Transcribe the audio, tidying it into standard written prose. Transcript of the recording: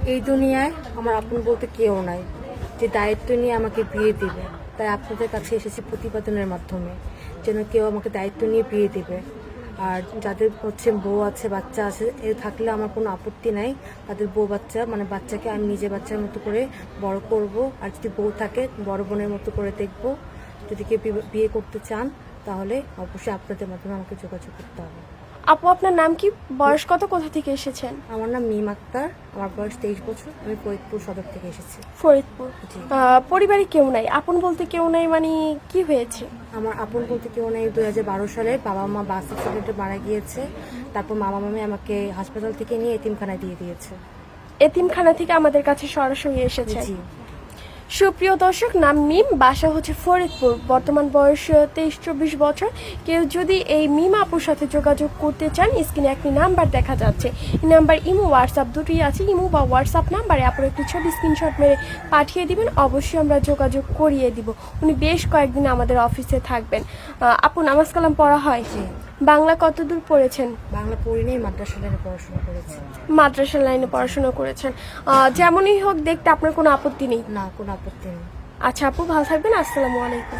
এই দুনিয়ায় আমার আপন বলতে কেউ নাই যে দায়িত্ব নিয়ে আমাকে বিয়ে দিবে। তাই আপনাদের কাছে এসেছি প্রতিবেদনের মাধ্যমে, যেন কেউ আমাকে দায়িত্ব নিয়ে বিয়ে দিবে। আর যাদের হচ্ছে বউ আছে, বাচ্চা আছে, এ থাকলে আমার কোনো আপত্তি নাই। তাদের বউ বাচ্চা মানে বাচ্চাকে আমি নিজে বাচ্চার মতো করে বড় করব। আর যদি বউ থাকে বড় বোনের মতো করে দেখব। যদি কেউ বিয়ে করতে চান তাহলে অবশ্যই আপনাদের মাধ্যমে আমাকে যোগাযোগ করতে হবে। আপু, আপনার নাম কি? বয়স কত? কোথা থেকে এসেছেন? আমার নাম মিম আক্তার, আমার বয়স 23 বছর। আমি ফরিদপুর সদর থেকে এসেছি। ফরিদপুর। জি। পরিবারে কেউ নাই? আপন বলতে কেউ নাই মানে কি হয়েছে? আমার আপন বলতে কেউ নেই। 2012 সালে বাবা মা বাস অ্যাক্সিডেন্টে মারা গিয়েছে। তারপর মামা মামি আমাকে হাসপাতাল থেকে নিয়ে এতিমখানায় দিয়ে দিয়েছে। এতিমখানা থেকে আমাদের কাছে সরাসরি এসেছেন। জি। সুপ্রিয় দর্শক, নাম মিম, বাসা হচ্ছে ফরিদপুর, বর্তমান বয়স 23-24 বছর। কেউ যদি এই মিম আপুর সাথে যোগাযোগ করতে চান, স্ক্রিনে একটি নাম্বার দেখা যাচ্ছে। এই নাম্বার ইমো হোয়াটসঅ্যাপ দুটোই আছে। ইমো বা হোয়াটসঅ্যাপ নাম্বারে আপনার একটি ছবি স্ক্রিনশট মেরে পাঠিয়ে দিবেন, অবশ্যই আমরা যোগাযোগ করিয়ে দিব। উনি বেশ কয়েকদিন আমাদের অফিসে থাকবেন। আপু, নামাজ কালাম পড়া হয়? জি। বাংলা কতদূর পড়েছেন? বাংলা পড়ি নেই, মাদ্রাসা লাইনে পড়াশোনা করেছি। মাদ্রাসা লাইনে পড়াশোনা করেছেন। যেমনই হোক দেখতে আপনার কোনো আপত্তি নেই? না, কোনো আপত্তি নেই। আচ্ছা আপু, ভালো থাকবেন। আসসালামু আলাইকুম।